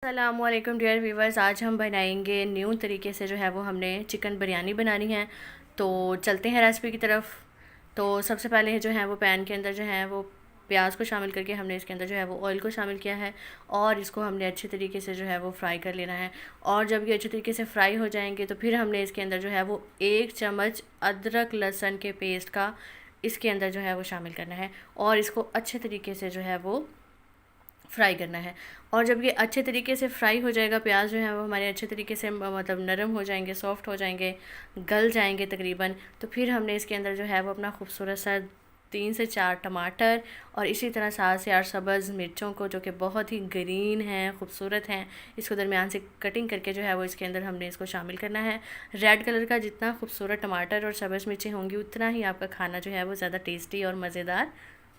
अस्सलामुअलैकुम dear viewers. आज हम बनाएंगे न्यू तरीके से जो है वो हमने चिकन बिरयानी बनानी है। तो चलते हैं रेसिपी की तरफ। तो सबसे पहले जो है वो पैन के अंदर जो है वो प्याज को शामिल करके हमने इसके अंदर जो है वो ऑयल को शामिल किया है और इसको हमने अच्छे तरीके से जो है वो फ्राई कर लेना है। और जब ये अच्छे तरीके से फ्राई हो जाएंगे तो फिर हमने इसके अंदर जो है वो 1 चम्मच अदरक लहसुन के पेस्ट का इसके अंदर जो है वो शामिल करना है और इसको अच्छे तरीके से जो है वो फ्राई करना है। और जब ये अच्छे तरीके से फ्राई हो जाएगा, प्याज जो है वो हमारे अच्छे तरीके से मतलब नरम हो जाएंगे, सॉफ्ट हो जाएंगे, गल जाएंगे तकरीबन, तो फिर हमने इसके अंदर जो है वो अपना खूबसूरत सा 3 से 4 टमाटर और इसी तरह 7 से 8 सब्ज़ मिर्चों को, जो कि बहुत ही ग्रीन हैं, खूबसूरत हैं, इसको दरमियान से कटिंग करके जो है वो इसके अंदर हमने इसको शामिल करना है। रेड कलर का जितना खूबसूरत टमाटर और सब्ज़ मिर्चें होंगी उतना ही आपका खाना जो है वो ज़्यादा टेस्टी और मज़ेदार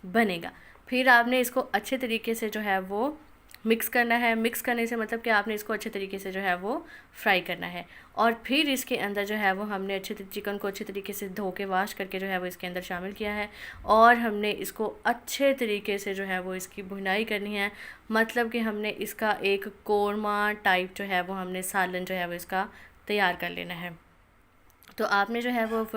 बनेगा। फिर आपने इसको अच्छे तरीके से जो है वो मिक्स करना है। मिक्स करने से मतलब कि आपने इसको अच्छे तरीके से जो है वो फ्राई करना है। और फिर इसके अंदर जो है वो हमने चिकन को अच्छे तरीके से धो के वॉश करके जो है वो इसके अंदर शामिल किया है और हमने इसको अच्छे तरीके से जो है वो इसकी भुनाई करनी है। मतलब कि हमने इसका एक कोरमा टाइप जो है वो हमने सालन जो है वो इसका तैयार कर लेना है। तो आपने जो है वो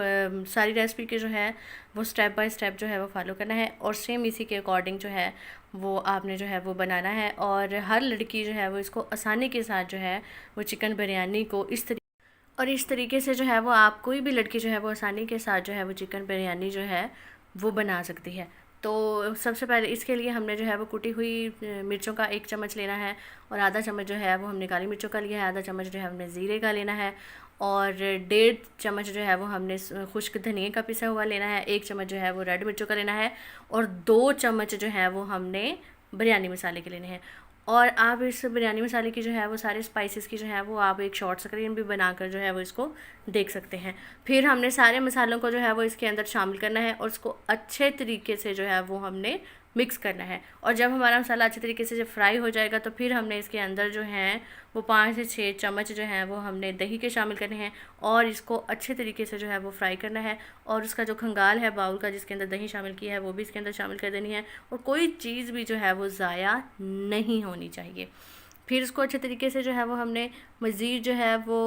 सारी रेसिपी के जो है वो स्टेप बाय स्टेप जो है वो फॉलो करना है और सेम इसी के अकॉर्डिंग जो है वो आपने जो है वो बनाना है। और हर लड़की जो है वो इसको आसानी के साथ जो है वो चिकन बिरयानी को इस तरीके से जो है वो आप कोई भी लड़की जो है वो आसानी के साथ जो है वो चिकन बिरयानी जो है वो बना सकती है। तो सबसे पहले इसके लिए हमने जो है वो कुटी हुई मिर्चों का 1 चम्मच लेना है और आधा चम्मच जो है वो हमने काली मिर्चों का लिया है, आधा चम्मच जो है हमने ज़ीरे का लेना है और 1.5 चम्मच जो है वो हमने खुश्क धनिया का पिसा हुआ लेना है, 1 चम्मच जो है वो रेड मिर्चों का लेना है और 2 चम्मच जो है वो हमने बिरयानी मसाले के लेने हैं। और आप इस बिरयानी मसाले की जो है वो सारे स्पाइसेस की जो है वो आप एक शॉर्ट स्क्रीन भी बनाकर जो है वो इसको देख सकते हैं। फिर हमने सारे मसालों को जो है वो इसके अंदर शामिल करना है और उसको अच्छे तरीके से जो है वो हमने मिक्स करना है। और जब हमारा मसाला अच्छे तरीके से जब फ्राई हो जाएगा तो फिर हमने इसके अंदर जो है वो 5 से 6 चम्मच जो है वो हमने दही के शामिल करने हैं और इसको अच्छे तरीके से जो है वो फ्राई करना है। और उसका जो खंगाल है बाउल का जिसके अंदर दही शामिल किया है वो भी इसके अंदर शामिल कर देनी है और कोई चीज़ भी जो है वो ज़ाया नहीं होनी चाहिए। फिर उसको अच्छे तरीके से जो है वो हमने मज़ीद जो है वो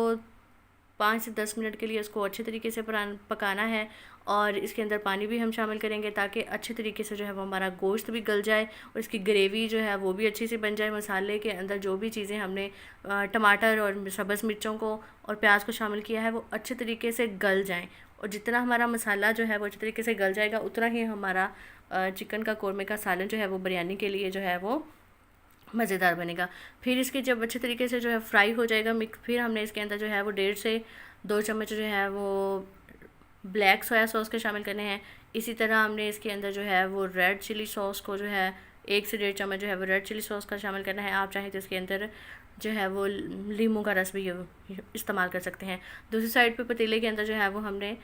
5 से 10 मिनट के लिए उसको अच्छे तरीके से पकाना है। और इसके अंदर पानी भी हम शामिल करेंगे ताकि अच्छे तरीके से जो है वो हमारा गोश्त भी गल जाए और इसकी ग्रेवी जो है वो भी अच्छी से बन जाए। मसाले के अंदर जो भी चीज़ें हमने टमाटर और सब्ज़ मिर्चों को और प्याज को शामिल किया है वो अच्छे तरीके से गल जाएँ। और जितना हमारा मसाला जो है वो अच्छे तरीके से गल जाएगा उतना ही हमारा चिकन का कोरमे का सालन जो है वो बिरयानी के लिए जो है वो मज़ेदार बनेगा। फिर इसके जब अच्छे तरीके से जो है फ्राई हो जाएगा मिक्स, फिर हमने इसके अंदर जो है वो 1.5 से 2 चम्मच जो है वो ब्लैक सोया सॉस के शामिल करने हैं। इसी तरह हमने इसके अंदर जो है वो रेड चिली सॉस को जो है 1 से 1.5 चम्मच जो है वो रेड चिली सॉस का शामिल करना है। आप चाहें तो इसके अंदर जो है वो लीमू का रस भी इस्तेमाल कर सकते हैं। दूसरी साइड पे पतीले के अंदर जो है वो हमने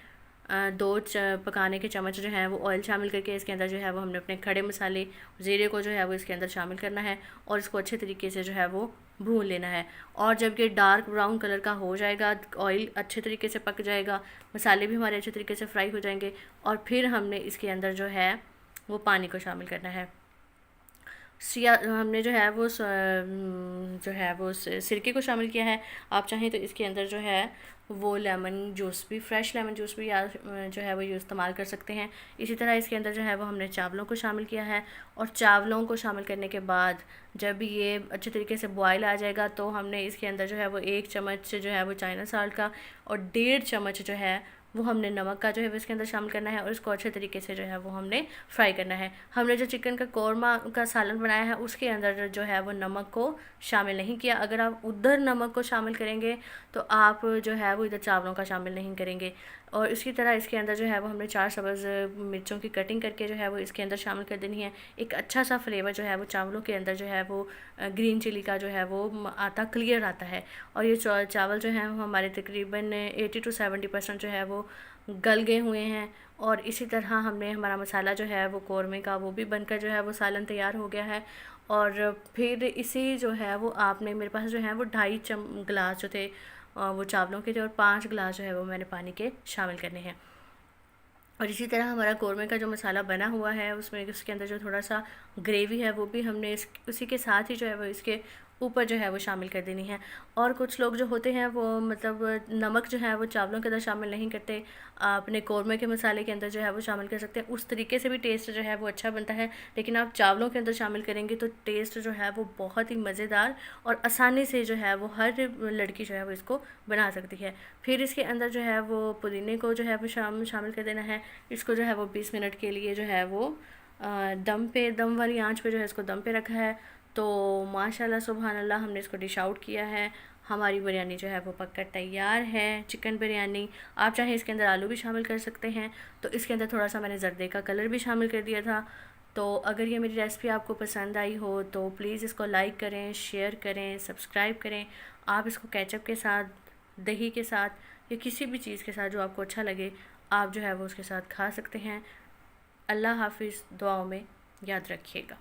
पकाने के चम्मच जो है वो ऑयल शामिल करके इसके अंदर जो है वो हमने अपने खड़े मसाले ज़ीरे को जो है वो इसके अंदर शामिल करना है और इसको अच्छे तरीके से जो है वो भून लेना है। और जब ये डार्क ब्राउन कलर का हो जाएगा, ऑयल अच्छे तरीके से पक जाएगा, मसाले भी हमारे अच्छे तरीके से फ्राई हो जाएंगे और फिर हमने इसके अंदर जो है वो पानी को शामिल करना है। हमने जो है वो सिरके को शामिल किया है। आप चाहें तो इसके अंदर जो है वो लेमन जूस भी, फ्रेश लेमन जूस भी जो है वो इस्तेमाल कर सकते हैं। इसी तरह इसके अंदर जो है वो हमने चावलों को शामिल किया है और चावलों को शामिल करने के बाद जब ये अच्छे तरीके से बॉयल आ जाएगा तो हमने इसके अंदर जो है वो 1 चम्मच जो है वो चाइना साल्ट का और 1.5 चम्मच जो है वो हमने नमक का जो है वो इसके अंदर शामिल करना है और इसको अच्छे तरीके से जो है वो हमने फ्राई करना है। हमने जो चिकन का कोरमा का सालन बनाया है उसके अंदर जो है वो नमक को शामिल नहीं किया। अगर आप उधर नमक को शामिल करेंगे तो आप जो है वो इधर चावलों का शामिल नहीं करेंगे। और इसी तरह इसके अंदर जो है वो हमने 4 सब्ज़ मिर्चों की कटिंग करके जो है वो इसके अंदर शामिल कर देनी है। एक अच्छा सा फ्लेवर जो है वो चावलों के अंदर जो है वो ग्रीन चिली का जो है वो क्लियर आता है। और ये चावल जो है वो हमारे तकरीबन 80 से 70% जो है वो गल गए हुए हैं। और इसी तरह हमने हमारा मसाला जो है वो कोरमे का वो भी बनकर जो है वो सालन तैयार हो गया है। और फिर इसी जो है वो आपने मेरे पास जो है वो 2.5 गिलास जो थे वो चावलों के थे और 5 गिलास जो है वो मैंने पानी के शामिल करने हैं। और इसी तरह हमारा कौरमे का जो मसाला बना हुआ है उसमें उसके अंदर जो थोड़ा सा ग्रेवी है वो भी हमने उसी के साथ ही जो है वो इसके ऊपर जो है वो शामिल कर देनी है। और कुछ लोग जो होते हैं वो मतलब नमक जो है वो चावलों के अंदर शामिल नहीं करते, अपने कौरमे के मसाले के अंदर जो है वो शामिल कर सकते हैं, उस तरीके से भी टेस्ट जो है वो अच्छा बनता है। लेकिन आप चावलों के अंदर शामिल करेंगे तो टेस्ट जो है वो बहुत ही मज़ेदार और आसानी से जो है वो हर लड़की जो है वो इसको बना सकती है। फिर इसके अंदर जो है वो पुदीने को जो है वो शामिल कर देना है। इसको जो है वो 20 मिनट के लिए जो है वो दम वाली आंच पे जो है इसको दम पे रखा है। तो माशाल्लाह सुभान अल्लाह हमने इसको डिश आउट किया है। हमारी बिरयानी जो है वो पक्का तैयार है, चिकन बिरयानी। आप चाहे इसके अंदर आलू भी शामिल कर सकते हैं, तो इसके अंदर थोड़ा सा मैंने जर्दे का कलर भी शामिल कर दिया था। तो अगर ये मेरी रेसिपी आपको पसंद आई हो तो प्लीज़ इसको लाइक करें, शेयर करें, सब्सक्राइब करें। आप इसको केचप के साथ, दही के साथ या किसी भी चीज़ के साथ जो आपको अच्छा लगे आप जो है वो उसके साथ खा सकते हैं। अल्लाह हाफिज़, दुआओं में याद रखिएगा।